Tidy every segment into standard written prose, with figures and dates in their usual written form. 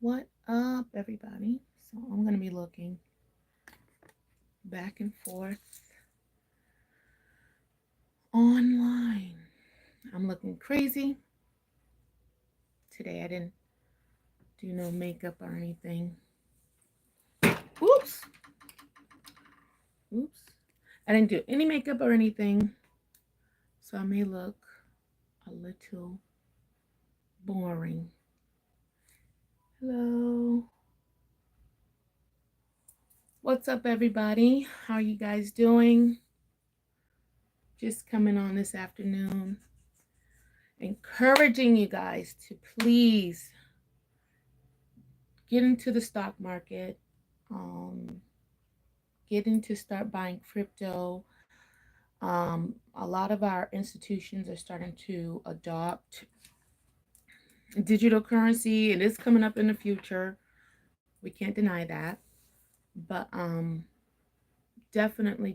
What up, everybody? So I'm going to be looking back and forth online. I'm looking crazy. Today I didn't do no makeup or anything. Oops. Oops. I didn't do any makeup or anything. So I may look a little boring. Hello. What's up, everybody? How are you guys doing? Just coming on this afternoon. Encouraging you guys to please get into the stock market, um, getting to start buying crypto. A lot of our institutions are starting to adopt digital currency. It is coming up in the future. We can't deny that. But definitely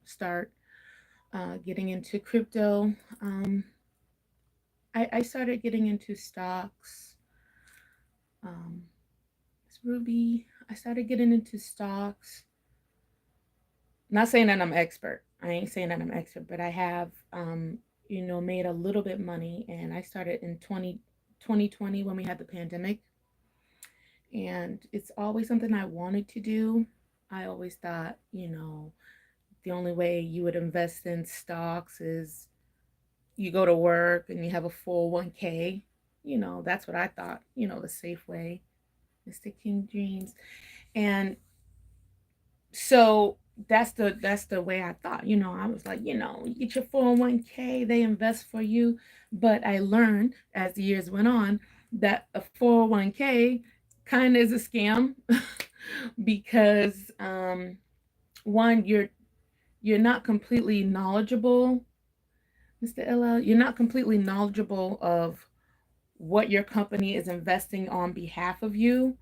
start getting into crypto. I started getting into stocks. Um, it's Ruby. I started getting into stocks. Not saying that I'm expert. I ain't saying that I'm expert, but I have, made a little bit money. And I started in 2020 when we had the pandemic. And it's always something I wanted to do. I always thought, the only way you would invest in stocks is you go to work and you have a 401k. That's what I thought, the safe way. Mr. King Dreams. And so that's the way I thought. I was like, you get your 401k, they invest for you. But I learned as the years went on that a 401k kind of is a scam because one, you're not completely knowledgeable, Mr. LL. You're not completely knowledgeable of what your company is investing on behalf of you.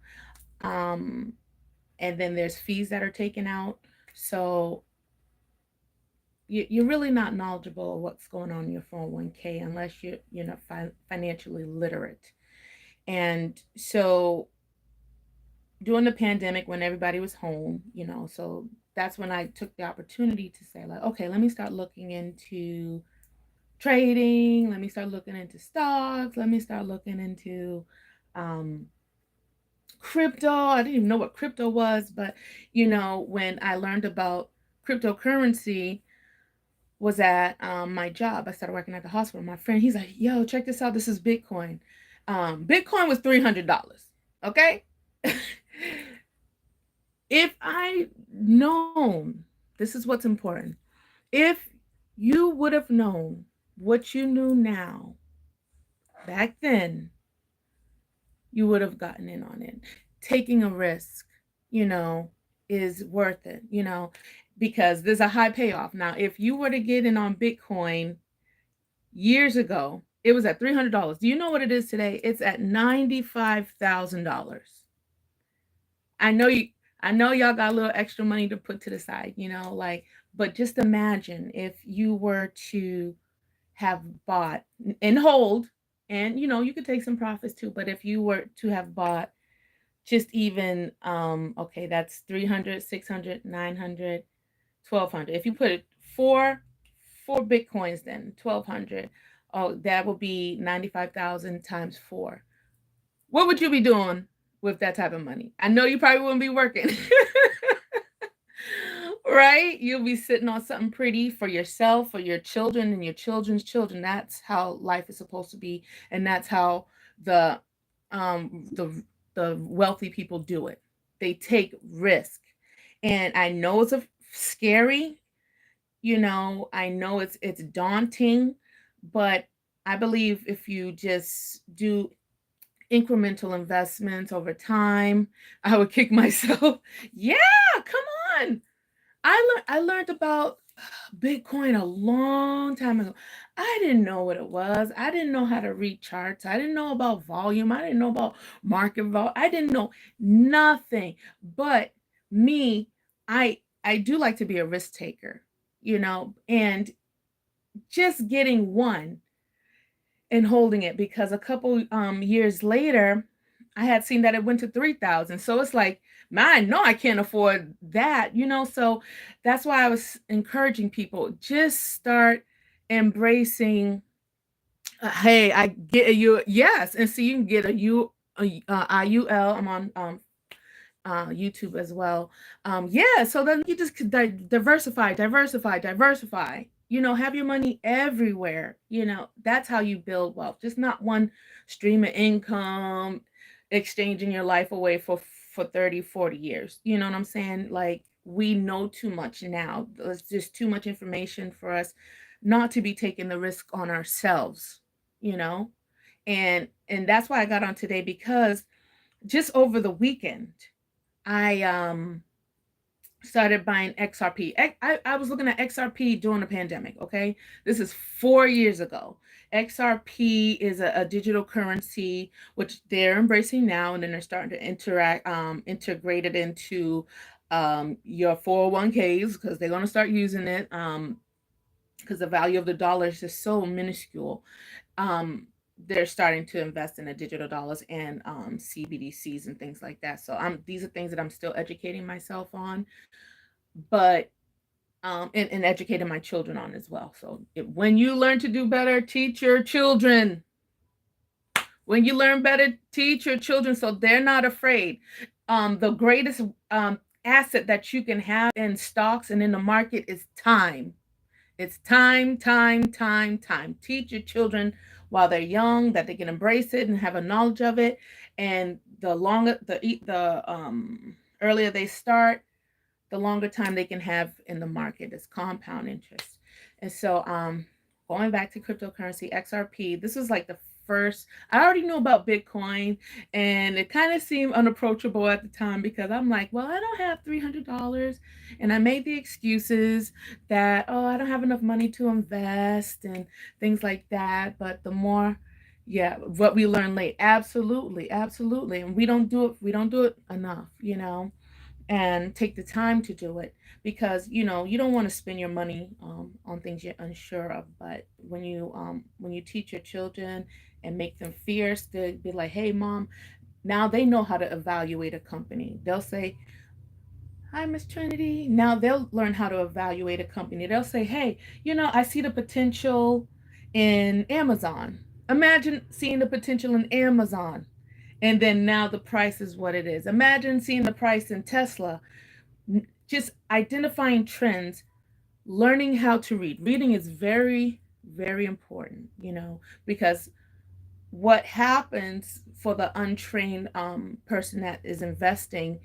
Um, and then there's fees that are taken out. So you're really not knowledgeable of what's going on in your 401k unless you're not financially literate. And so during the pandemic, when everybody was home, so that's when I took the opportunity to say, like, okay, let me start looking into trading. Let me start looking into stocks. Let me start looking into um, crypto. I didn't even know what crypto was, but when I learned about cryptocurrency was at my job. I started working at the hospital. My friend, he's like, "Yo, check this out. This is Bitcoin." Bitcoin was $300. Okay, if I known, this is what's important. If you would have known what you knew now back then, you would have gotten in on it. Taking a risk, you know, is worth it, because there's a high payoff. Now, if you were to get in on Bitcoin years ago, it was at $300. Do you know what it is today? It's at $95,000. I know you I know y'all got a little extra money to put to the side, like, but just imagine if you were to have bought and hold, and you could take some profits too, but if you were to have bought just even okay, that's 300, 600, 900, 1200. If you put it four bitcoins, then 1200. Oh, that would be 95,000 times 4. What would you be doing with that type of money? I know you probably wouldn't be working. Right? You'll be sitting on something pretty for yourself, for your children and your children's children. That's how life is supposed to be, and that's how the um the the wealthy people do it. They take risk. And I know it's scary, I know it's daunting, but I believe if you just do incremental investments over time, I would kick myself. Yeah, come on. I learned about Bitcoin a long time ago. I didn't know what it was. I didn't know how to read charts. I didn't know about volume. I didn't know about market vol. I didn't know nothing. But me, I do like to be a risk taker, and just getting one and holding it, because a couple years later, I had seen that it went to 3,000. So it's like, man, I know I can't afford that, you know? So that's why I was encouraging people, just start embracing, hey, I get a U, yes. And so you can get a IUL. I'm on YouTube as well. Yeah, so then you just diversify, diversify, diversify. You know, have your money everywhere. You know, that's how you build wealth. Just not one stream of income, exchanging your life away for 30, 40 years. You know what I'm saying? Like, we know too much now. There's just too much information for us not to be taking the risk on ourselves, you know? And that's why I got on today, because just over the weekend, I started buying XRP. I was looking at XRP during the pandemic. Okay, this is 4 years ago. XRP is a digital currency which they're embracing now, and then they're starting to integrate it into your 401ks, because they're going to start using it, because the value of the dollar is just so minuscule. They're starting to invest in the digital dollars and CBDCs and things like that. So these are things that I'm still educating myself on, but and educating my children on as well. So when you learn to do better, teach your children. When you learn better, teach your children so they're not afraid. The greatest asset that you can have in stocks and in the market is time. It's time, time, time, time. Teach your children while they're young that they can embrace it and have a knowledge of it. And the longer the earlier they start, the longer time they can have in the market. Is compound interest. And so going back to cryptocurrency, XRP, this was like the first. I already knew about Bitcoin, and it kind of seemed unapproachable at the time, because I'm like, well, I don't have $300, and I made the excuses that, oh, I don't have enough money to invest and things like that. But the more, yeah, what we learn late, absolutely, absolutely, and we don't do it enough, you know, and take the time to do it, because you know you don't want to spend your money on things you're unsure of. But when you teach your children and make them fierce to be like, hey mom, now they know how to evaluate a company. They'll say, hi Miss Trinity. Now they'll learn how to evaluate a company. They'll say, hey, you know, I see the potential in Amazon. Imagine seeing the potential in Amazon, and then now the price is what it is. Imagine seeing the price in Tesla. Just identifying trends, learning how to read. Reading is very, very important, you know, because what happens for the untrained person that is investing,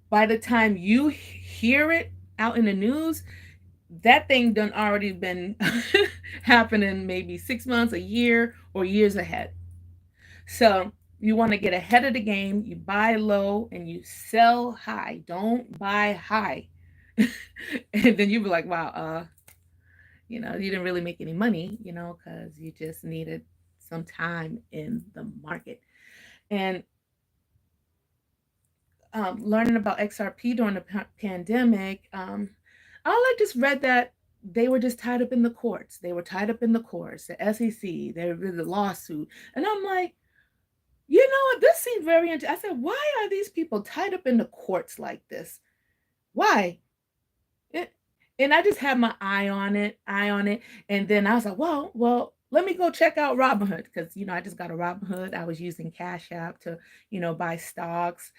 by the time you hear it out in the news, that thing done already been happening maybe 6 months, a year, or years ahead. So you want to get ahead of the game. You buy low and you sell high. Don't buy high. And then you be like, wow, you know, you didn't really make any money, you know, because you just needed some time in the market. And learning about XRP during the pandemic, all I just read that they were just tied up in the courts. They were tied up in the courts, the SEC, they were the lawsuit. And I'm like, you know what? This seemed very interesting. I said, why are these people tied up in the courts like this? Why? It, and I just had my eye on it. And then I was like, well, let me go check out Robinhood, because, you know, I just got a Robinhood. I was using Cash App to, you know, buy stocks,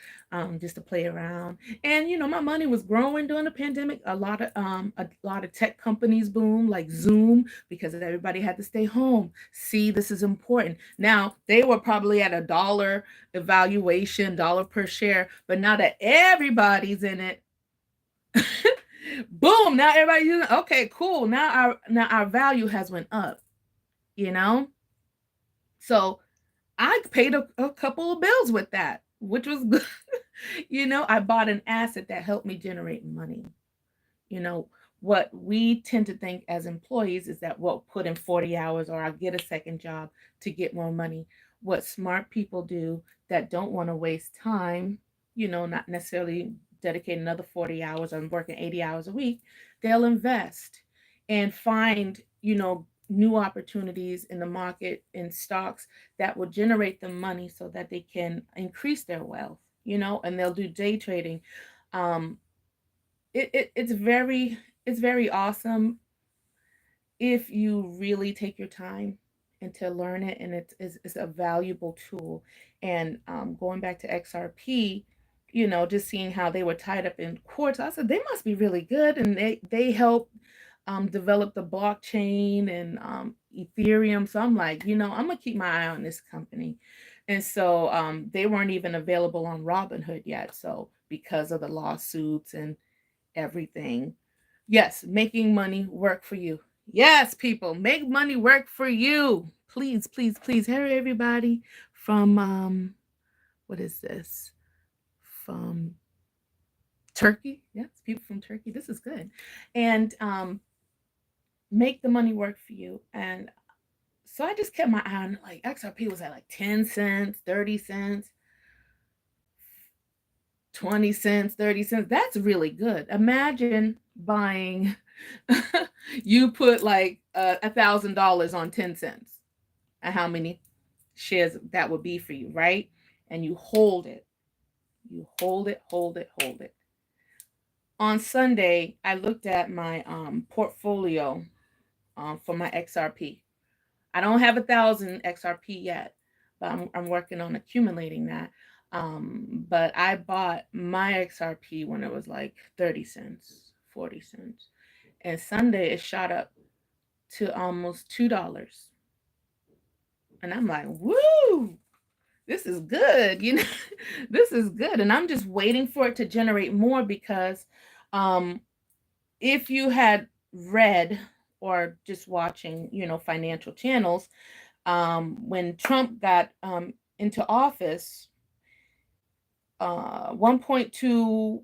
just to play around. And, you know, my money was growing during the pandemic. A lot of tech companies boom, like Zoom, because everybody had to stay home. See, this is important. Now, they were probably at $1 evaluation, dollar per share, but now that everybody's in it, boom, now everybody's using, okay, cool. Now our value has went up, you know? So I paid a couple of bills with that, which was good. You know, I bought an asset that helped me generate money. You know, what we tend to think as employees is that we'll put in 40 hours, or I'll get a second job to get more money. What smart people do that don't want to waste time, you know, not necessarily dedicate another 40 hours or working 80 hours a week, they'll invest and find, you know, new opportunities in the market in stocks that will generate them money so that they can increase their wealth, and they'll do day trading. Um, it's very awesome if you really take your time and to learn it, and it's a valuable tool. And going back to XRP, just seeing how they were tied up in courts, I said they must be really good, and they help develop the blockchain and Ethereum. So I'm like, I'm gonna keep my eye on this company. And so they weren't even available on Robinhood yet, so because of the lawsuits and everything. Yes, making money work for you. Yes, people, make money work for you. Please, please, please. Hey, everybody from what is this? From Turkey. Yes, people from Turkey. This is good. And make the money work for you. And so I just kept my eye on, like, XRP was at like 10 cents, 30 cents, 20 cents, 30 cents. That's really good. Imagine buying, you put like $1,000 on 10 cents, and how many shares that would be for you, right? And you hold it. You hold it, hold it, hold it. On Sunday, I looked at my portfolio for my XRP. I don't have 1,000 XRP yet, but I'm working on accumulating that. But I bought my XRP when it was like 30 cents, 40 cents. And Sunday it shot up to almost $2. And I'm like, woo, this is good. This is good. And I'm just waiting for it to generate more because um, if you had read or just watching, financial channels, when Trump got into office, 1.2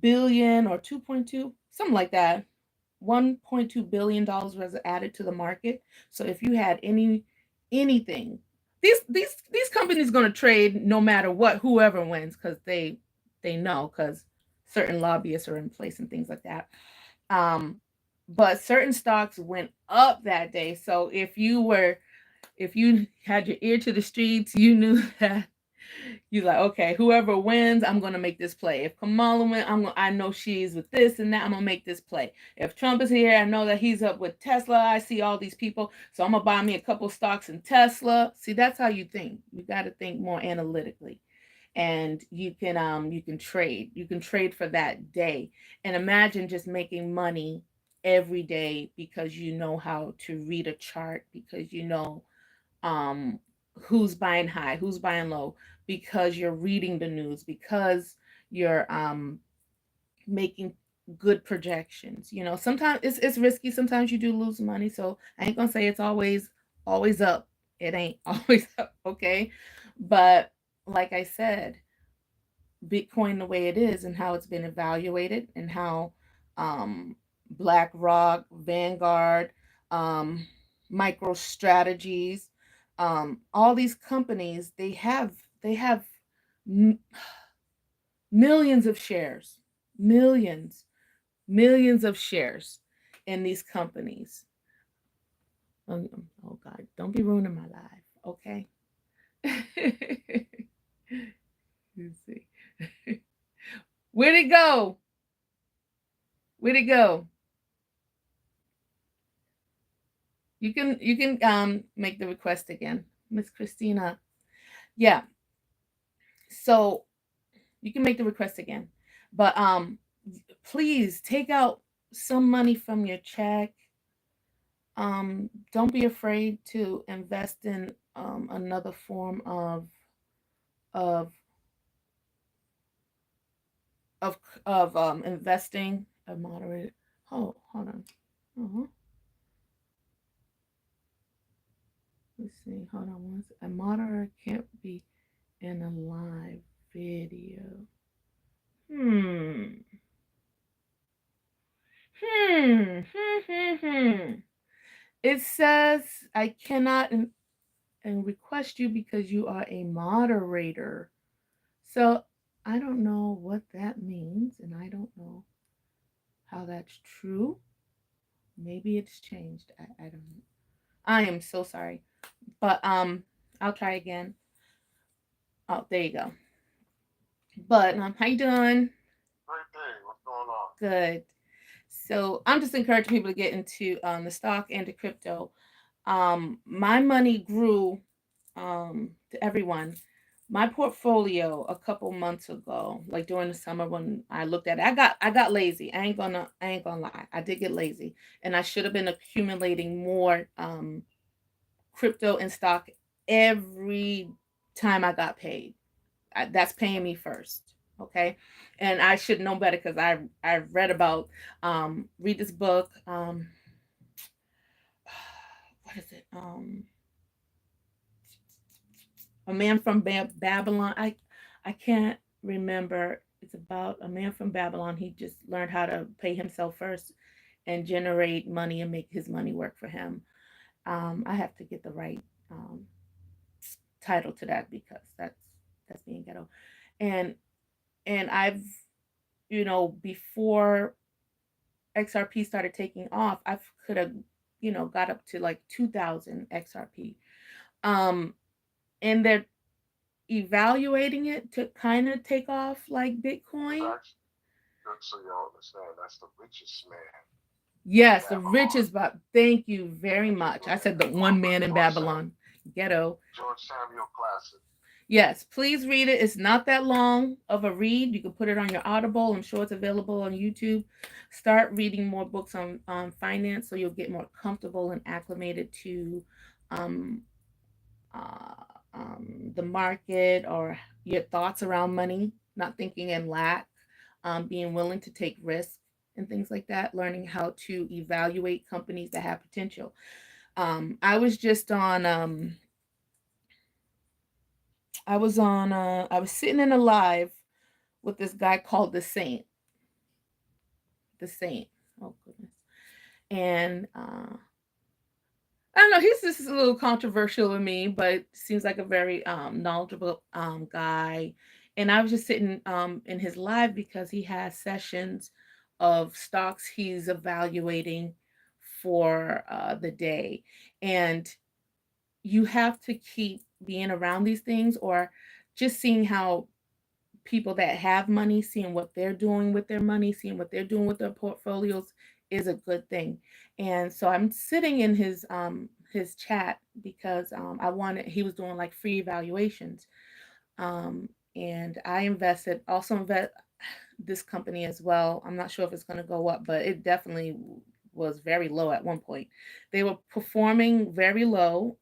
billion or 2.2, something like that, $1.2 billion was added to the market. So if you had anything, these companies going to trade no matter what, whoever wins, because they know, because certain lobbyists are in place and things like that. But certain stocks went up that day. So if you had your ear to the streets, you knew that you're like, okay, whoever wins, I'm gonna make this play. If Kamala wins, I know she's with this and that. I'm gonna make this play. If Trump is here, I know that he's up with Tesla. I see all these people, so I'm gonna buy me a couple stocks in Tesla. See, that's how you think. You got to think more analytically, and you can trade. You can trade for that day, and imagine just making money every day because you know how to read a chart, because um who's buying high, who's buying low, because you're reading the news, because you're making good projections. Sometimes it's risky, sometimes you do lose money, so I ain't gonna say it's always up. It ain't always up, okay? But like I said, Bitcoin the way it is and how it's been evaluated, and how um BlackRock, Vanguard, um Micro Strategies, all these companies, they have m- millions of shares, millions, millions of shares in these companies. Oh God, don't be ruining my life, okay? Let's see. Where'd it go? Where'd it go? You can make the request again, Miss Christina. Yeah. So you can make the request again. But please take out some money from your check. Don't be afraid to invest in another form of of of investing. A moderate. Oh, hold on. Uh-huh. Let's see. Hold on. A moderator can't be in a live video. Hmm. Hmm. It says I cannot and request you because you are a moderator. So I don't know what that means, and I don't know how that's true. Maybe it's changed. I don't know. I am so sorry. But I'll try again. Oh, there you go. But how you doing? Great day. What's going on? Good. So I'm just encouraging people to get into the stock and the crypto. My money grew to everyone. My portfolio a couple months ago, like during the summer when I looked at it, I got lazy. I ain't gonna lie. I did get lazy, and I should have been accumulating more crypto and stock every time I got paid. That's paying me first. Okay, and I should know better because I read about read this book. What is it? A man from Babylon. I can't remember. It's about a man from Babylon. He just learned how to pay himself first and generate money and make his money work for him. I have to get the right um, title to that because that's being ghetto. And I've before XRP started taking off, I could have got up to like 2,000 XRP. Um, and they're evaluating it to kind of take off like Bitcoin. That's good so you understand. That's the richest man in Yes, the Babylon. richest, but thank you very Richest much. I man. said the You're one welcome. man in Babylon, ghetto. George Samuel Classic. Yes, please read it. It's not that long of a read. You can put it on your Audible. I'm sure it's available on YouTube. Start reading more books on finance so you'll get more comfortable and acclimated to um, uh, the market or your thoughts around money, not thinking in lack, being willing to take risks and things like that, learning how to evaluate companies that have potential. I was just on I was sitting in a live with this guy called the Saint. Oh goodness. And I don't know, he's just a little controversial to me, but seems like a very knowledgeable guy. And I was just sitting in his live because he has sessions of stocks he's evaluating for the day. And you have to keep being around these things or just seeing how people that have money, seeing what they're doing with their money, seeing what they're doing with their portfolios is a good thing. And so I'm sitting in his chat because I wanted he was doing like free evaluations. And I invested also invest this company as well. I'm not sure if it's going to go up, but it definitely was very low at one point. They were performing very low.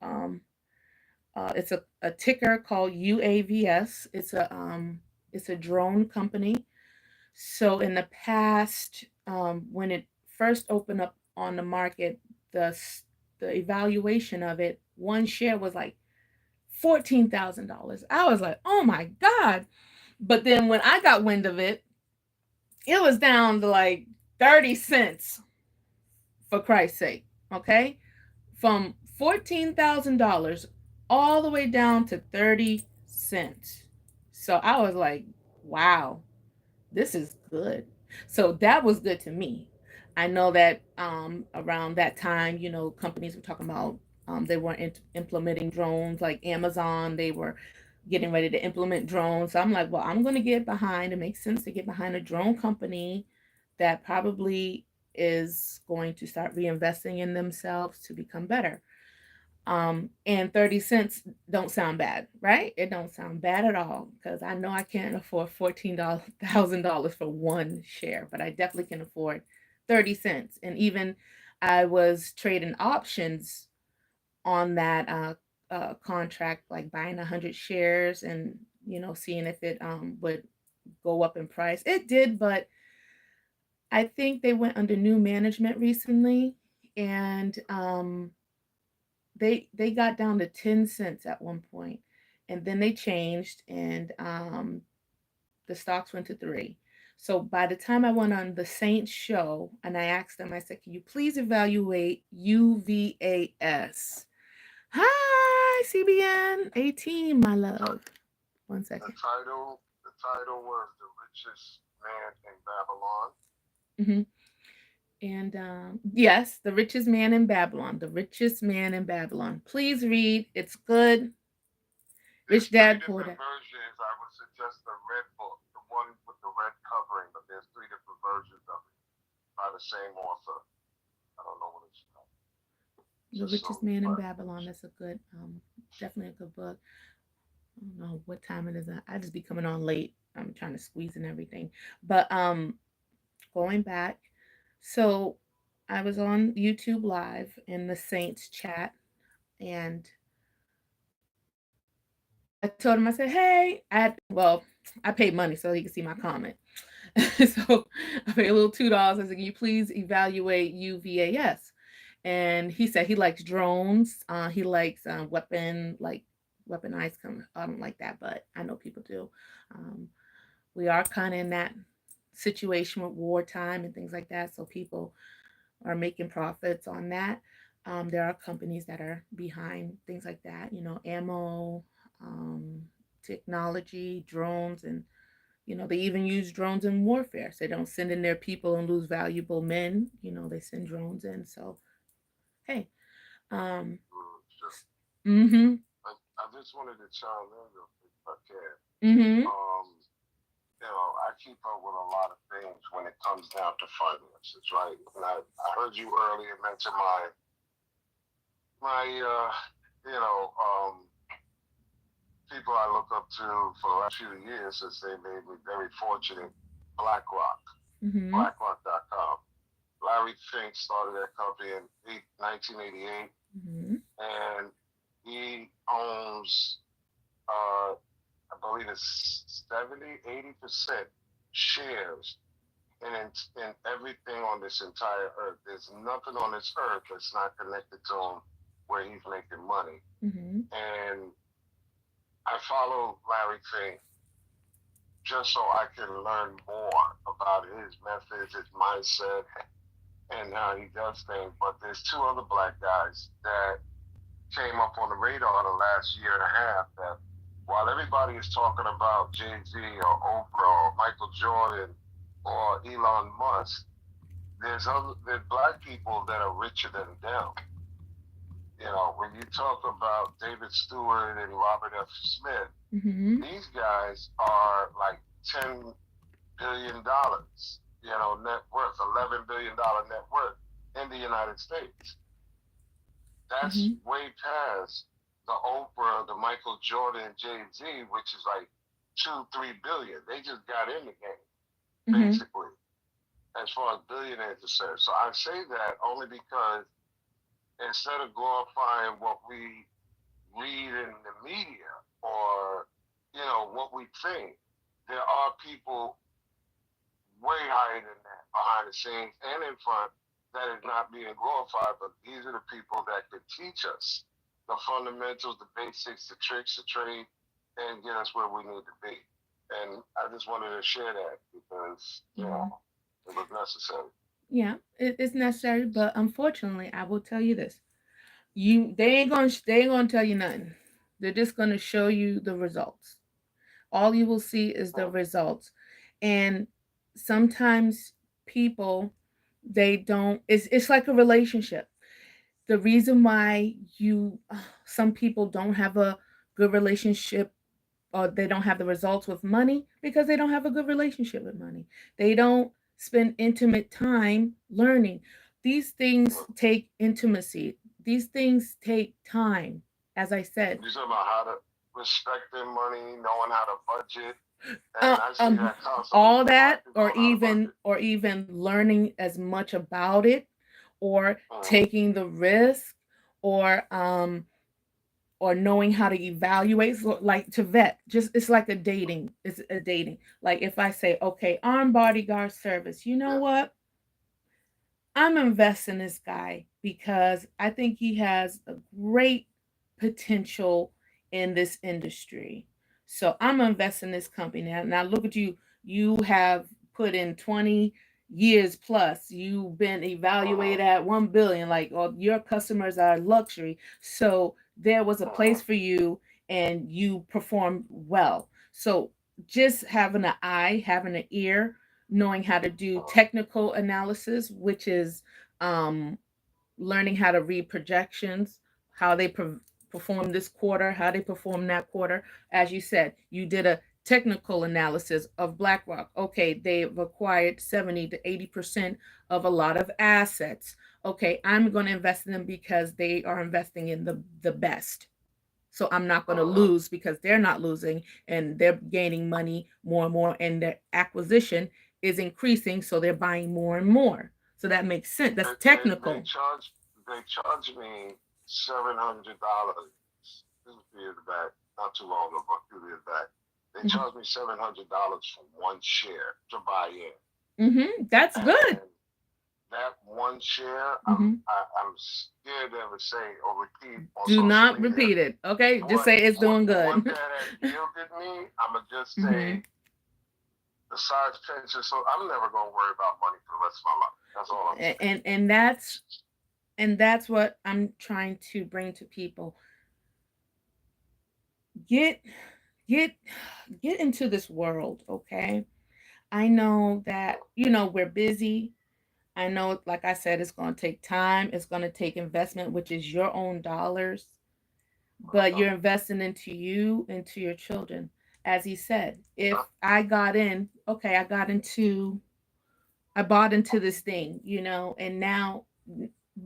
It's a ticker called UAVS. It's a drone company. So in the past, when it first opened up on the market, the evaluation of it, one share was like $14,000. I was like, oh my god! But then when I got wind of it, it was down to like 30 cents. For Christ's sake, okay, from $14,000 all the way down to 30 cents. So I was like, wow, this is good. So that was good to me. I know that around that time, companies were talking about they weren't implementing drones like Amazon. They were getting ready to implement drones. So I'm like, well, I'm going to get behind. It makes sense to get behind a drone company that probably is going to start reinvesting in themselves to become better. And 30 cents don't sound bad, right? It don't sound bad at all because I know I can't afford $14,000 for one share, but I definitely can afford 30 cents. And even I was trading options on that contract, like buying 100 shares and, seeing if it would go up in price. It did, but I think they went under new management recently and they got down to 10 cents at one point and then they changed and the stocks went to 3. So by the time I went on the Saints show and I asked them, I said, can you please evaluate UVAS? Hi, CBN 18, my love. One The second. title, the title was The Richest Man in Babylon. Mm-hmm. And yes, The Richest Man in Babylon. The Richest Man in Babylon. Please read. It's good. There's Rich three Dad, Poor different Dad. versions. I would suggest the red book, the one with the red covering, but there's three different versions of it by the same author. I don't know what it's called. The Just Richest some Man in Babylon. clarification. That's a good, definitely a good book. I don't know what time it is. I just be coming on late. I'm trying to squeeze in everything. But going back, so I was on YouTube Live in the Saints chat, and I told him, I said, hey, I paid money so he could see my comment. So I paid a little $2. I said, can you please evaluate UVAS? And he said he likes drones. He likes weaponized. I don't like that, but I know people do. Um, we are kind of in that situation with wartime and things like that. So people are making profits on that. There are companies that are behind things like that, ammo, um, technology, drones, and they even use drones in warfare. So they don't send in their people and lose valuable men. They send drones in. So hey, um, Sure. mm-hmm, I just wanted to chime in real quick if I can. mm-hmm, Um, I keep up with a lot of things when it comes down to finances, right? And I heard you earlier mention my you know, people I look up to for the last few years since they made me very fortunate. BlackRock, mm-hmm, BlackRock.com. Larry Fink started that company in 1988, mm-hmm, and he owns, I believe it's 70, 80% shares in everything on this entire earth. There's nothing on this earth that's not connected to him where he's making money. mm-hmm, And I follow Larry Fink just so I can learn more about his methods, his mindset, and how he does things. But there's two other black guys that came up on the radar the last year and a half that while everybody is talking about Jay-Z or Oprah or Michael Jordan or Elon Musk, there's black people that are richer than them. When you talk about David Stewart and Robert F. Smith, mm-hmm, these guys are like $10 billion, net worth, $11 billion net worth in the United States. That's mm-hmm, way past the Oprah, the Michael Jordan, Jay Z, which is like 2, 3 billion. They just got in the game, mm-hmm. basically, as far as billionaires are concerned. So I say that only because instead of glorifying what we read in the media or what we think, there are people way higher than that behind the scenes and in front that is not being glorified. But these are the people that could teach us the fundamentals, the basics, the tricks, the trade, and get us where we need to be. And I just wanted to share that because Yeah. it was necessary. Yeah, it's necessary, but unfortunately, I will tell you this: they ain't gonna tell you nothing. They're just gonna show you the results. All you will see is the results, and sometimes people they don't. It's like a relationship. The reason why some people don't have a good relationship or they don't have the results with money because they don't have a good relationship with money. They don't spend intimate time learning. These things take intimacy. These things take time. As I said, You talking about how to respect their money, knowing how to budget, uh, and I see um, that constantly all from black that, people or on how to budget. even learning as much about it, or Mm, taking the risk, or knowing how to evaluate, so like to vet. Just it's like a dating, it's a dating. Like if I say, okay, armed bodyguard service, you know yeah. what, I'm investing in this guy because I think he has a great potential in this industry. So I'm investing in this company. Now look at you. You have put in 20 years plus. You've been evaluated Mm-hmm, at 1 billion. Like, oh, your customers are luxury. So there was a place mm-hmm, for you and you performed well. So just having an eye, having an ear, knowing how to do uh, technical analysis, which is um, learning how to read projections, how they perform this quarter, how they perform that quarter. As you said, you did a technical analysis of BlackRock. Okay, they've acquired 70 to 80% of a lot of assets. Okay, I'm going to invest in them because they are investing in the best. So I'm not going to uh, lose because they're not losing and they're gaining money more and more, and their acquisition is increasing. So they're buying more and more. So that makes sense. That's they technical. charge me $700. This is a few years back, not too long ago, but a few years back. They Hmm. charged me $700 for one share to buy in, That's good. and that one share, Hmm. I'm scared to ever say or repeat on Do social not media repeat it. Okay, just say it's doing what good. that has yielded me. I'ma just Hmm. say besides pension, so I'm never gonna worry about money for the rest of my life. That's all I'm saying. And that's what I'm trying to bring to people. Get get get into this world, okay? I know that we're busy. I know, like I said, it's going to take time. It's going to take investment, which is your own dollars, but Uh-huh. you're investing into you, into your children. As he said, if I got in, okay, I bought into this thing, and now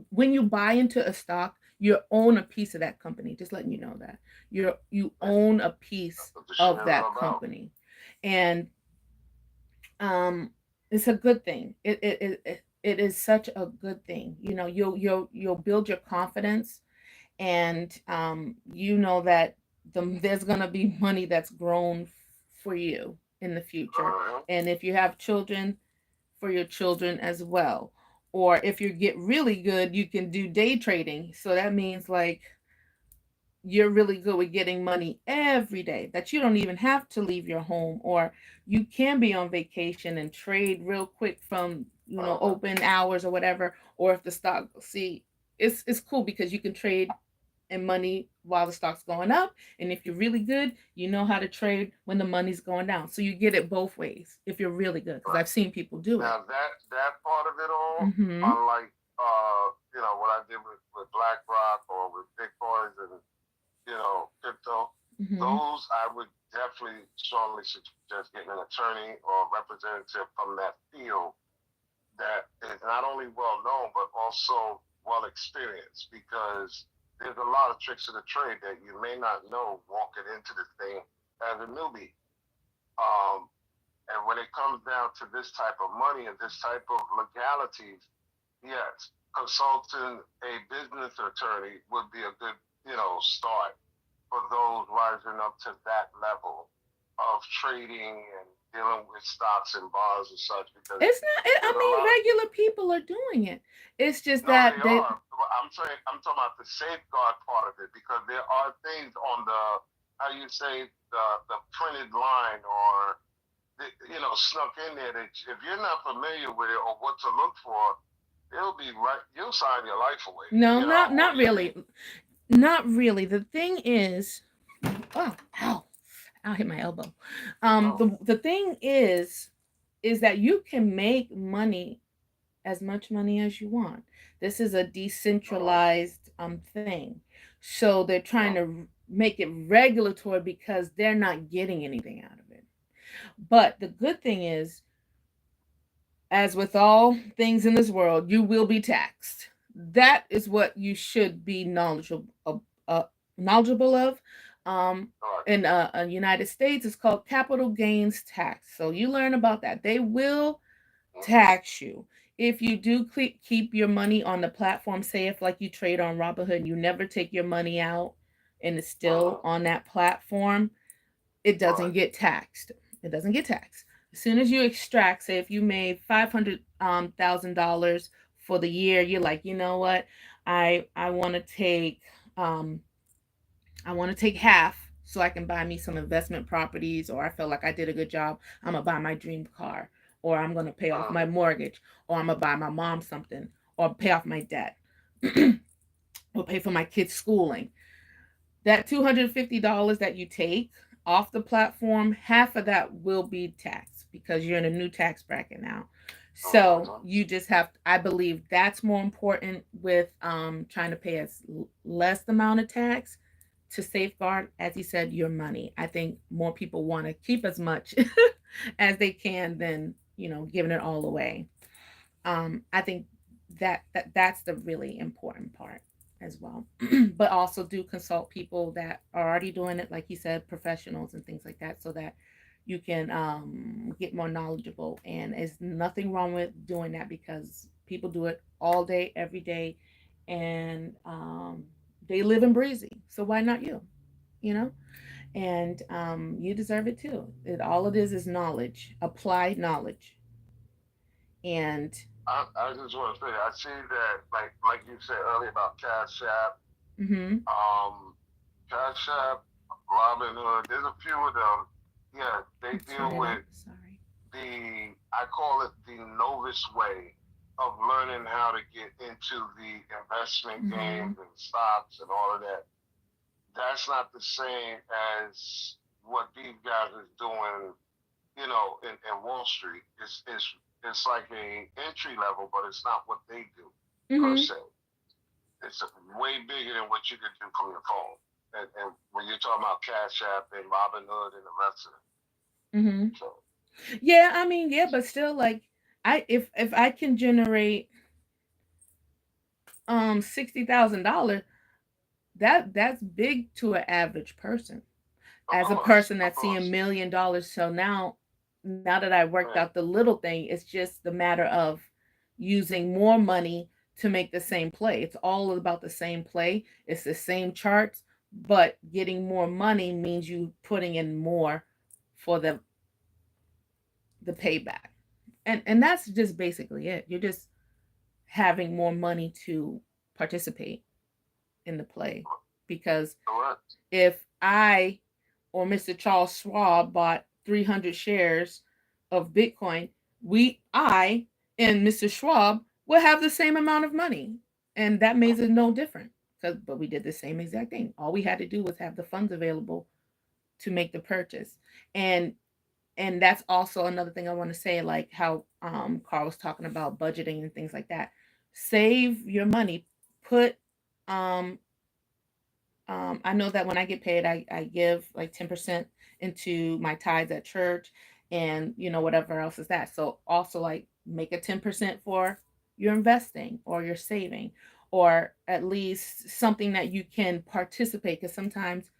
when you buy into a stock, you own a piece of that company. Just letting you know that you own a piece That's what the of shares that are about. company, and it's a good thing. It is such a good thing. You'll build your confidence, and you know that there's gonna be money that's grown for you in the future, Uh-huh. and if you have children, for your children as well. Or if you get really good, you can do day trading. So that means like you're really good with getting money every day, that you don't even have to leave your home, or you can be on vacation and trade real quick from Uh-huh. open hours or whatever. Or if the stock, see, it's cool because you can trade in money while the stock's going up, and if you're really good, you know how to trade when the money's going down, so you get it both ways if you're really good, because Right. I've seen people do it. Now that part of it all, Mm-hmm. unlike what I did with BlackRock or with Bitcoins and crypto, Mm-hmm. those I would definitely strongly suggest getting an attorney or representative from that field that is not only well known but also well experienced, because there's a lot of tricks of the trade that you may not know walking into the thing as a newbie. Um, and when it comes down to this type of money and this type of legalities, yes, consulting a business attorney would be a good, start for those rising up to that level of trading and dealing with stocks and bonds and such, because It's not. I there's a mean, lot of regular people are doing it. It's just no, they that they. are. I'm saying I'm talking about the safeguard part of it, because there are things on the how you say the printed line or snuck in there that if you're not familiar with it or what to look for, it'll be right. You'll sign your life away, No, or not you'll be really, not really. The thing is, oh, ow, I'll hit my elbow. oh, The thing is that you can make money, as much money as you want. This is a uh, decentralized thing. So they're trying uh, to make it regulatory because they're not getting anything out of it. But the good thing is, as with all things in this world, you will be taxed. That is what you should be knowledgeable of. all In United States, it's called capital gains tax. So you learn about that. They will right. tax you. If you do keep your money on the platform, say if like you trade on Robinhood and you never take your money out and it's still Uh-huh. on that platform, it doesn't Right. get taxed. It doesn't get taxed. As soon as you extract, say if you made $500,000 for the year, you're like, you know what, I want to take um, I want to take half so I can buy me some investment properties, or I feel like I did a good job. I'm gonna buy my dream car, or I'm gonna pay off my Uh-huh. mortgage, or I'm gonna buy my mom something, or pay off my debt, or pay for my kids' schooling. That $250 that you take off the platform, half of that will be taxed. because you're in a new tax bracket now. So Mhm. you just have, I believe that's more important with trying to pay as less amount of tax to safeguard, as he said, your money. I think more people want to keep as much as they can than, giving it all away. I think that's the really important part as well. But also do consult people that are already doing it, like you said, professionals and things like that, so that you can get more knowledgeable. And there's nothing wrong with doing that because people do it all day, every day, and they live and breezy. So why not you? You know, and you deserve it too. All it is knowledge, applied knowledge, and I just want to say, I see that, like you said earlier about Cash App, mm-hmm. um, Cash App, Robin Hood. There's a few of them. Yeah, they Turn deal it up. with Sorry. I call it the novice way of learning how to get into the investment Mm-hmm. games and stocks and all of that. That's not the same as what these guys is doing, in Wall Street. It's like a entry level, but it's not what they do per Mm-hmm. se. It's way bigger than what you can do from your phone. And when you're talking about Cash App and Robinhood and the rest of it, Mm-hmm. so Yeah, I mean, yeah, but still, like, if I can generate $60,000, that's big to an average person. As a person of that's seeing course, $1 million, so now that I worked man. out the little thing, it's just the matter of using more money to make the same play. It's all about the same play. It's the same charts, but getting more money means you putting in more for the payback. And that's just basically it. You're just having more money to participate in the play. Because Correct. if I or Mr. Charles Schwab bought 300 shares of Bitcoin, I and Mr. Schwab will have the same amount of money. And that makes it no different. But we did the same exact thing. All we had to do was have the funds available to make the purchase. And and that's also another thing I want to say, like how Carl was talking about budgeting and things like that. Save your money. Put um I know that when I get paid, I give like 10% into my tithes at church, and whatever else is that. So also, like, make a 10% for your investing or your saving, or at least something that you can participate, because sometimes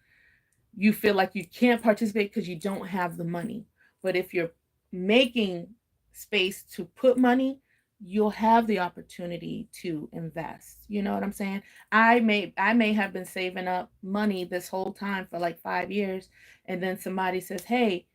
you feel like you can't participate because you don't have the money. But if you're making space to put money, you'll have the opportunity to invest. You know what I'm saying? I may have been saving up money this whole time for like 5 years, and then somebody says, "Hey,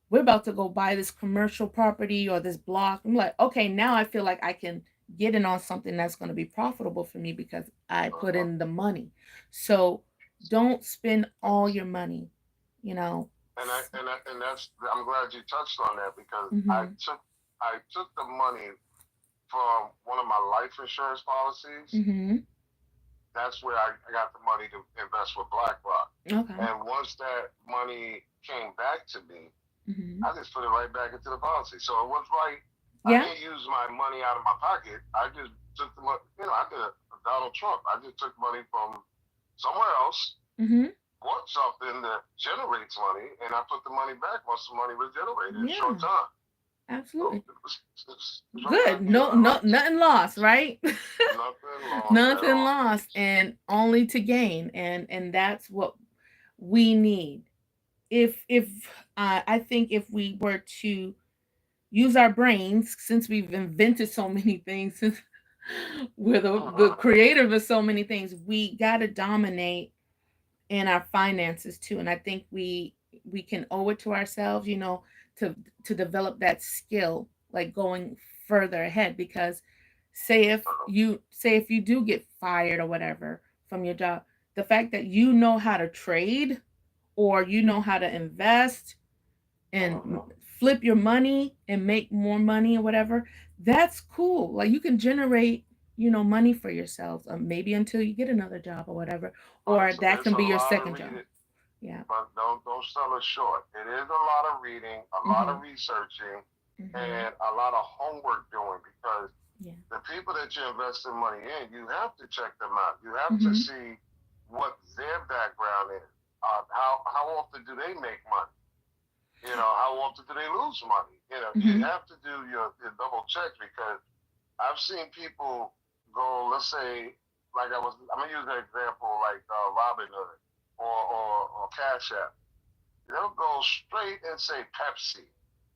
we're about to go buy this commercial property or this block." I'm like, "Okay, now I feel like I can get in on something that's going to be profitable for me because I put Uh-huh. in the money." So don't spend all your money, you know. And that's I'm glad you touched on that because Mhm. I took the money from one of my life insurance policies. Mhm. That's where I got the money to invest with BlackRock. Okay. And once that money came back to me, Mhm. I just put it right back into the policy. So it was like I Yeah. didn't use my money out of my pocket. I just took the money. I did a Donald Trump. I just took money from somewhere else, Mhm. bought something that generates money, and I put the money back once the money was generated in a short Yeah. time. So Absolutely. it's a really Good. good deal. No, I no, like it. nothing lost, right? Nothing lost at Nothing all. lost, and only to gain, and that's what we need. If I think if we were to use our brains, since we've invented so many things, since we're the creator of so many things, we got to dominate in our finances too. And I think we can owe it to ourselves, to develop that skill, like going further ahead. Because say if you do get fired or whatever from your job, the fact that you know how to trade, or you know how to invest and flip your money and make more money or whatever, that's cool. Like, you can generate, money for yourselves, maybe until you get another job or whatever, or that It's can a be your second lottery. job. Yeah. but don't sell it short. It is a lot of reading, a lot Mm-hmm. of researching, Mm-hmm. and a lot of homework doing because Yeah. the people that you're investing money in, you have to check them out. You have to Mm-hmm. see what their background is. How often do they make money? You know, how often do they lose money? You know, you Mm-hmm. have to do your double checks because I've seen people go, let's say, I'm gonna use an example like Robinhood or Cash App. They'll go straight and say Pepsi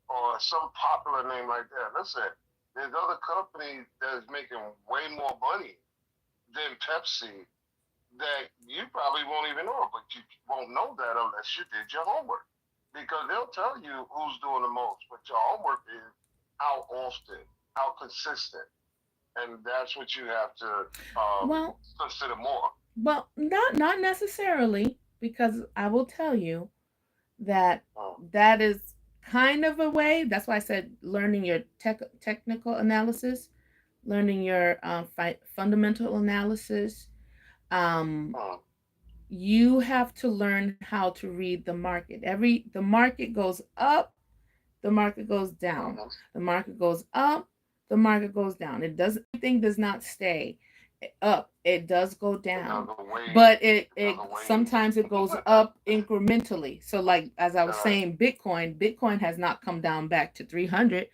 or some popular name like that. Listen, there's other companies that is making way more money than Pepsi that you probably won't even know, but you won't know that unless you did your homework. Because they'll tell you who's doing the most, but your homework is how often, how consistent, and that's what you have to Well, consider more. not necessarily, because I will tell you that Mm, that is kind of a way. That's why I said learning your technical analysis, learning your fundamental analysis. Um, mm, you have to learn how to read the market. The market goes up, the market goes down. mm-hmm. The market goes up, the market goes down. It does everything does not stay up. It does go It down. doesn't wave. But it It it doesn't wave. sometimes it goes up incrementally. So like as I was Right. saying, Bitcoin has not come down back to 300.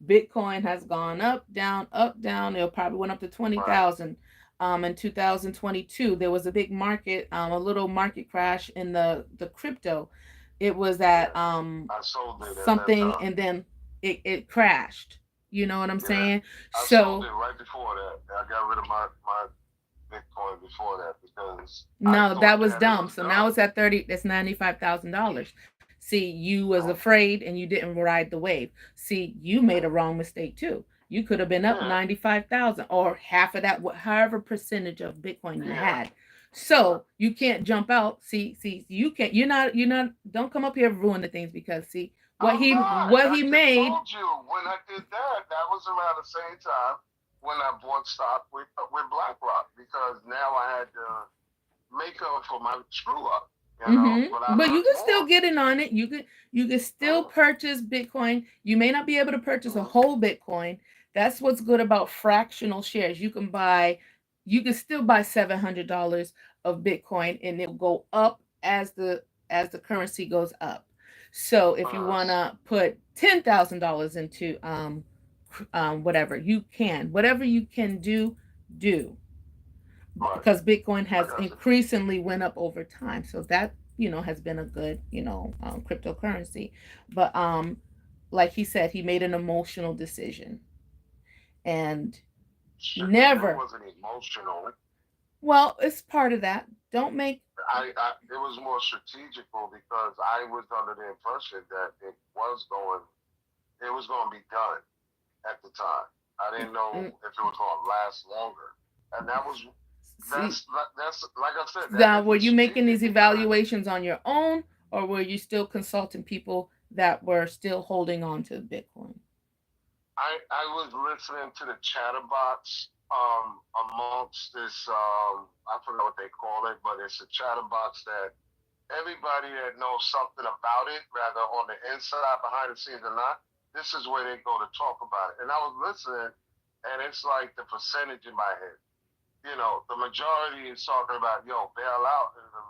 Bitcoin has gone up, down, up, down. It probably went up to Right. 20,000. In 2022, there was a big market, a little market crash in the crypto. It was at Yeah. I sold it at that something, time. and then it crashed. You know what I'm Yeah. saying? I sold So it right before that. I got rid of my Bitcoin before that because I no, that thought was that it dumb. was So now done. it's at 30. That's $95,000. See, you was Mhm. afraid and you didn't ride the wave. See, you made a wrong mistake too. You could have been up Yeah. 95,000 or half of that, however percentage of Bitcoin you Yeah. had. So you can't jump out. See, you can't. You're not. Don't come up here and ruin the things because see what I'm he not. what I he just made. told you when I did that. That was around the same time when I bought stock with BlackRock because now I had to make up for my screw up. You know, but I But you learned can still more. get in on it. You can still Mm-hmm. purchase Bitcoin. You may not be able to purchase a Mm-hmm. whole Bitcoin. That's what's good about fractional shares. You can still buy $700 of Bitcoin, and it will go up as the currency goes up. So if you want to put $10,000 into whatever you can, whatever you can do Right. because Bitcoin I has got you. increasingly went up over time. So that has been a good cryptocurrency. But like he said, he made an emotional decision and It never. wasn't emotional. Well, it's part of that. Don't make. It was more strategical because I was under the impression that it was going to be done at the time. I didn't know mm, if it was going to last longer, and See, that's like I said, that now is were you making strategic these because evaluations on your own, or were you still consulting people that were still holding on to Bitcoin? I was listening to the chatterbox amongst this I forgot what they call it, but it's a chatterbox that everybody that knows something about it, rather on the inside, behind the scenes or not, this is where they go to talk about it. And I was listening, and it's like the percentage in my head. You know, the majority is talking about, yo, bail out. And the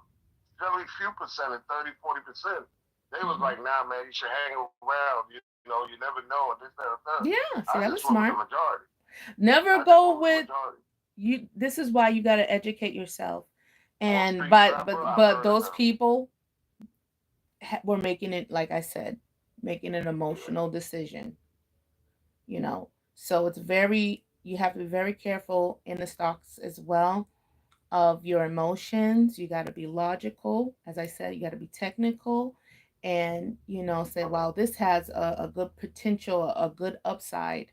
very few percent, 30, 40%, they was Mm-hmm. like, nah, man, you should hang around. You know, you never know, and this, that, and that. Yeah, I see, just that went was with the smart. majority. I Never just went go with the with majority. you. This is why you got to educate yourself. Wall And Street but Trapper, but I've but heard of those them. people were making it, like I said, making an Yeah. emotional decision. So it's very you have to be very careful in the stocks as well of your emotions. You got to be logical. As I said, you got to be technical and, say, wow, this has a good potential, a good upside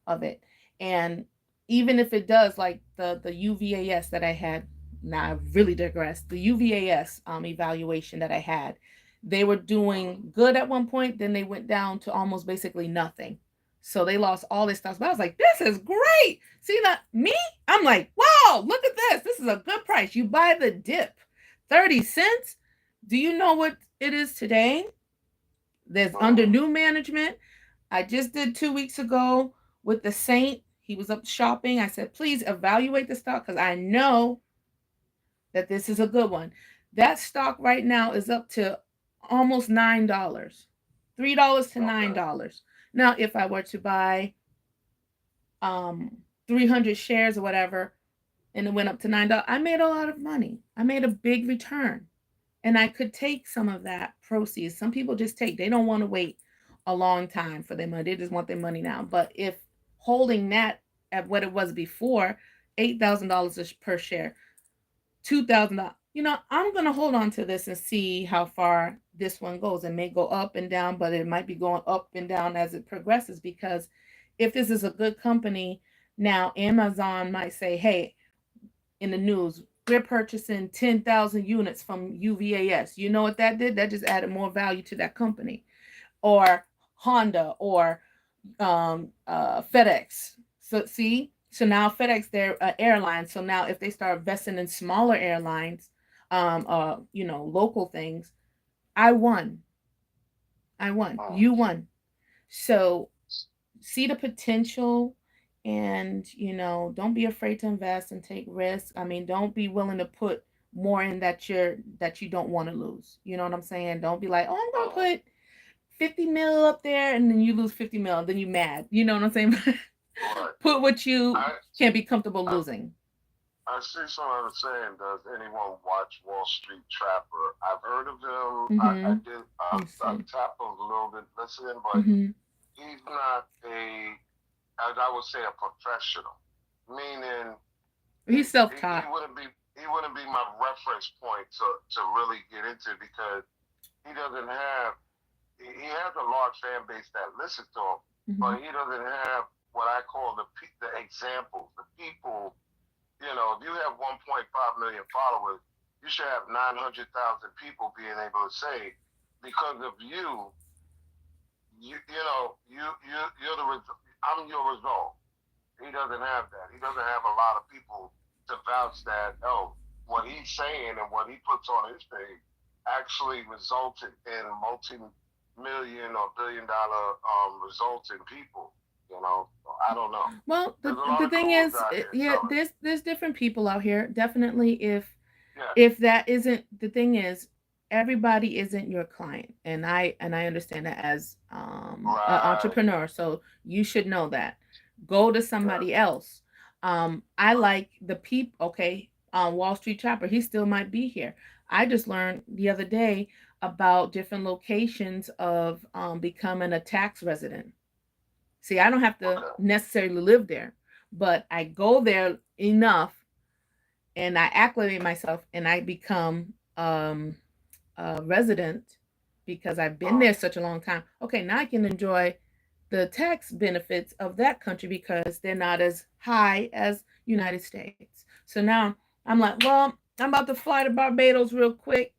of it. And even if it does, like the UVAS that I had, now I really digressed. The UVAS evaluation that I had, they were doing good at one point, then they went down to almost basically nothing. So they lost all their stuff. But I was like, this is great. See that me? I'm like, wow, look at this. This is a good price. You buy the dip, 30 cents. Do you know what it is today? There's under Mm, new management. I just did 2 weeks ago with the Saint. He was up shopping. I said, please evaluate the stock because I know that this is a good one. That stock right now is up to almost $9, $3 to okay. $9. Now, if I were to buy um 300 shares or whatever, and it went up to $9, I made a lot of money. I made a big return, and I could take some of that proceeds. Some people just take; they don't want to wait a long time for their money. They just want their money now. But if holding that at what it was before, $8,000 per share, $2,000. I'm gonna hold on to this and see how far this one goes. It may go up and down, but it might be going up and down as it progresses. Because if this is a good company, now Amazon might say, "Hey, in the news, we're purchasing 10,000 units from UVAS." You know what that did? That just added more value to that company. Or Honda, or FedEx. So see, so now FedEx, they're airlines. So now if they start investing in smaller airlines, local things, I won. I won. Mm. You won. So see the potential, and don't be afraid to invest and take risks. I mean, don't be willing to put more in that you don't want to lose. You know what I'm saying? Don't be like, oh, I'm gonna Mm. put 50 mil up there, and then you lose 50 mil, and then you mad. You know what I'm saying? Right. Put what you I, can't be comfortable I losing. I see someone saying, does anyone watch Wall Street Trapper? I've heard of him. I Mm-hmm. did. You I've see. tapped a little bit listening, but Mm-hmm. he's not as I would say, a professional. Meaning, He's he self-taught. wouldn't be my reference point to really get into because he doesn't have he has a large fan base that listens to him, Mm-hmm. but he doesn't have what I call the examples, the people. If you have 1.5 million followers, you should have 900,000 people being able to say, because of you, you're I'm your result. He doesn't have that. He doesn't have a lot of people to vouch that, oh, what he's saying and what he puts on his page actually resulted in multi-million or billion-dollar results in people. So I don't know. Well, There's the a lot the of thing gurus is, out here yeah, telling it. there's different people out here. Definitely, Yeah, if that isn't the thing is, everybody isn't your client, and I understand that as an right. entrepreneur. So you should know that. Go to Yeah, somebody else. I right. like the people. Okay, Wall Street Chopper. He still might be here. I just learned the other day about different locations of becoming a tax resident. See, I don't have to Okay. necessarily live there, but I go there enough, and I acclimate myself, and I become a resident because I've been Uh, there such a long time. Okay, now I can enjoy the tax benefits of that country because they're not as high as United States. So now I'm like, well, I'm about to fly to Barbados real quick,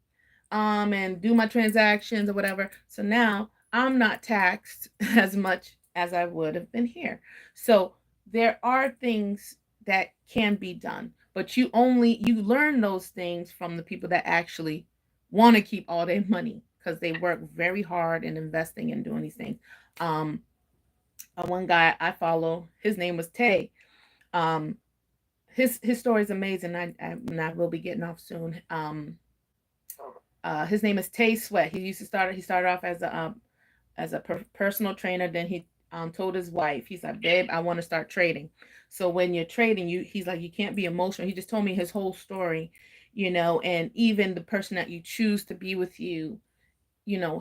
and do my transactions or whatever. So now I'm not taxed as much as I would have been here. So there are things that can be done, but you learn those things from the people that actually want to keep all their money because they work very hard in investing and doing these things. Um, one guy I follow, his name was Tay. Um, his story is amazing. I will be getting off soon. His name is Tay Sweat. He started off as a personal trainer. Then he told his wife, he's like, babe, I want to start trading. So when you're trading, he's like, you can't be emotional. He just told me his whole story, and even the person that you choose to be with you,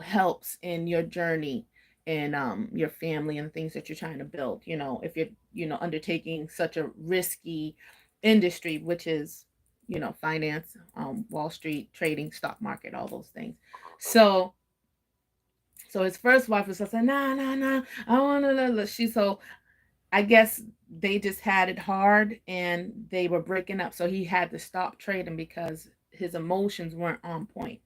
helps in your journey and your family and things that you're trying to build. If you're, undertaking such a risky industry, which is, finance, Wall Street, trading, stock market, all those things. So his first wife was just like, nah, nah, nah, I want to. So I guess they just had it hard and they were breaking up. So he had to stop trading because his emotions weren't on point,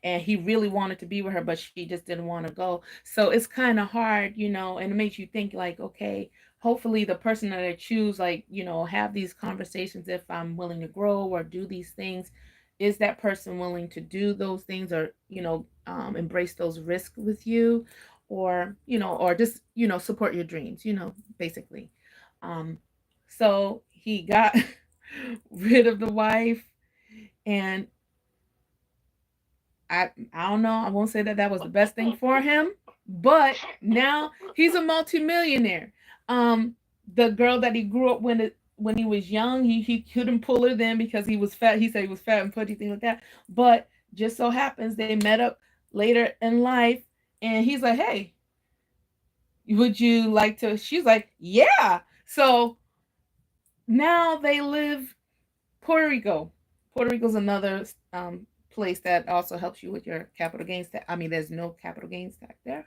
and he really wanted to be with her, but she just didn't want to go. So it's kind of hard, and it makes you think like, okay, hopefully the person that I choose, like, have these conversations if I'm willing to grow or do these things. is that person willing to do those things, or embrace those risks with you, or or just support your dreams, basically. um so he got rid of the wife, and I don't know. I won't say that that was the best thing for him, but now he's a multimillionaire. The girl that he grew up when he was young, he couldn't pull her then because he was fat. He said he was fat and putty, things like that. But just so happens they met up later in life, and he's like, "Hey, would you like to?" She's like, "Yeah." So now they live Puerto Rico. Puerto Rico's another place that also helps you with your capital gains tax. I mean, there's no capital gains tax there.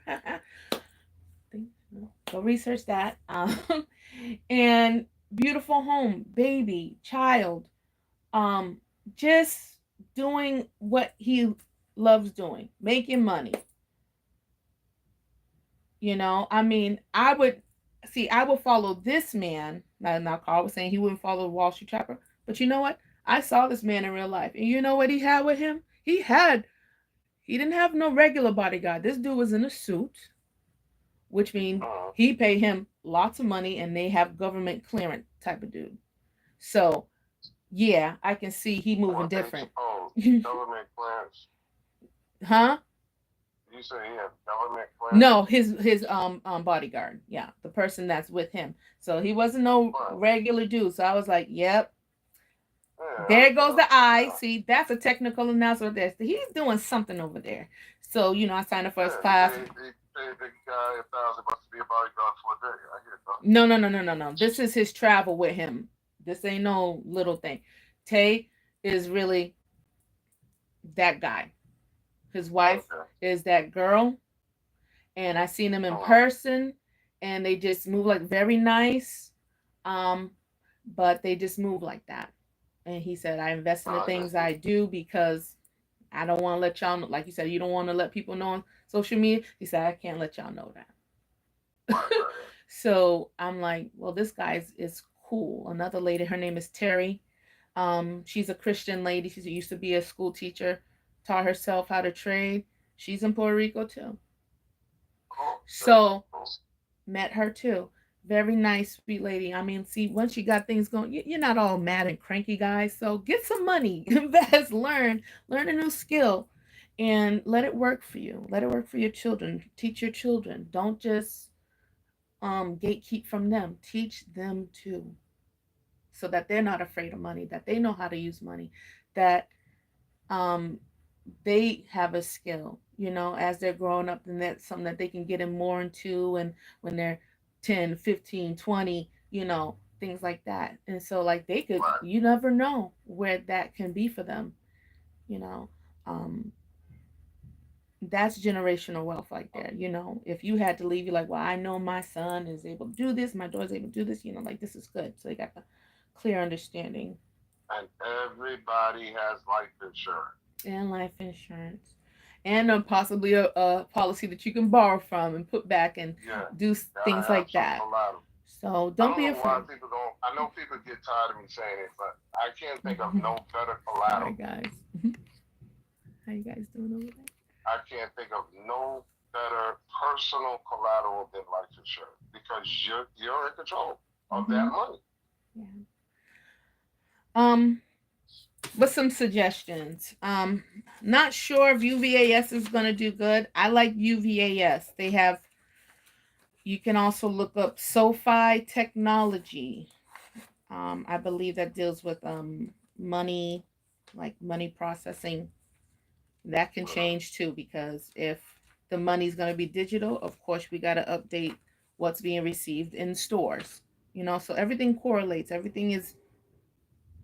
Go research that. And beautiful home, baby, child. Um, just doing what he loves doing, making money. I mean, I would follow this man. Now Carl was saying he wouldn't follow the Wall Street Trapper, but you know what? I saw this man in real life, and you know what he had with him? He didn't have no regular bodyguard. This dude was in a suit, which means he paid him lots of money, and they have government clearance type of dude. So yeah, I can see he moving different. Government clearance. Huh? You say he had government clearance? No, his bodyguard. Yeah, the person that's with him. So he wasn't no regular dude. So I was like, yep. Yeah, there goes the eye. See, that's a technical announcement. He's doing something over there. So I signed up for his class. They the guy 1,000 bucks to be a bodyguard for a day. I get that. No. This is his travel with him. This ain't no little thing. Tay is really that guy. His wife is that girl, and I seen them in person, and they just move like very nice, but they just move like that. And he said, I invest in the things I do because I don't want to let y'all know. Like you said, you don't want to let people know on social media. He said, I can't let y'all know that. So I'm like, well, this guy is cool. Another lady, her name is Terry. She's a Christian lady. She used to be a school teacher, taught herself how to trade. She's in Puerto Rico too. So met her too. Very nice, sweet lady. I mean, see, once you got things going, you're not all mad and cranky, guys. So get some money, invest, learn a new skill, and let it work for you. Let it work for your children. Teach your children. Don't just gatekeep from them. Teach them too, so that they're not afraid of money. That they know how to use money. That they have a skill. As they're growing up, and that's something that they can get in more into, and when they're 10, 15, 20, things like that. And so like they could, you never know where that can be for them, that's generational wealth right there. If you had to leave, you're like, well, I know my son is able to do this, my daughter's able to do this, like this is good. So they got the clear understanding. And everybody has life insurance. And life insurance. And possibly a policy that you can borrow from and put back and do things like that. So don't be afraid. I know people get tired of me saying it, but I can't think of no better collateral. Sorry, guys. How you guys doing over there? I can't think of no better personal collateral than life insurance, because you're in control of that money. Yeah. But some suggestions. Not sure if UVAS is going to do good. I like UVAS. You can also look up SoFi Technology. I believe that deals with money, like money processing. That can change too, because if the money's going to be digital, of course we got to update what's being received in stores. So everything correlates.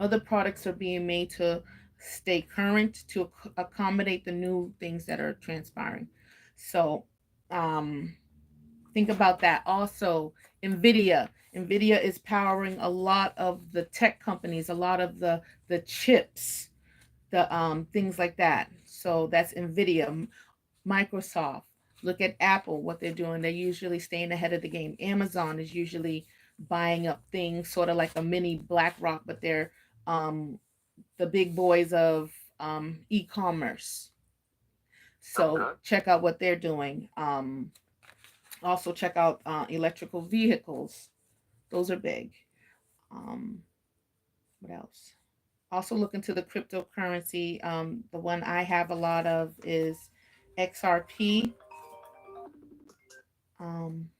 Other products are being made to stay current, to accommodate the new things that are transpiring. So think about that. Also, NVIDIA is powering a lot of the tech companies, a lot of the chips, the things like that. So that's NVIDIA. Microsoft. Look at Apple, what they're doing. They're usually staying ahead of the game. Amazon is usually buying up things, sort of like a mini BlackRock, but they're the big boys of e-commerce. So Okay. check out what they're doing. Also check out electrical vehicles. Those are big. Um, what else? Also look into the cryptocurrency. The one I have a lot of is XRP. Um,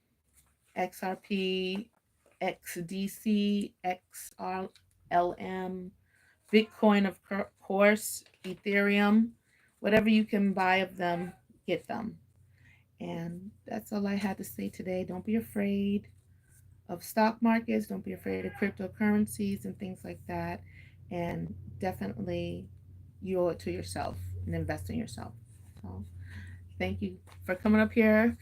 XRP, XDC, XRLM, Bitcoin, of course, Ethereum, whatever you can buy of them, get them. And that's all I had to say today. Don't be afraid of stock markets. Don't be afraid of cryptocurrencies and things like that. And definitely you owe it to yourself and invest in yourself. So thank you for coming up here.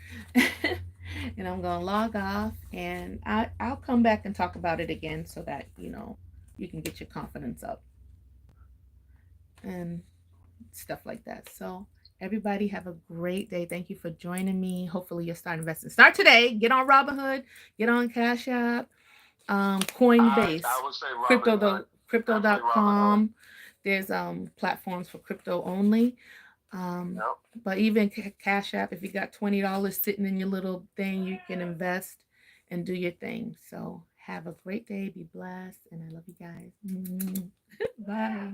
And I'm going to log off and I'll come back and talk about it again so that, you can get your confidence up and stuff like that. So everybody have a great day. Thank you for joining me. Hopefully you'll start investing. Start today. Get on Robinhood. Get on Cash App, Coinbase, I would say Robin Hood. Definitely Robin Hood. crypto.com. There's platforms for crypto only. Yep. But even Cash App, if you got $20 sitting in your little thing, you can invest and do your thing. So have a great day. Be blessed. And I love you guys. Bye.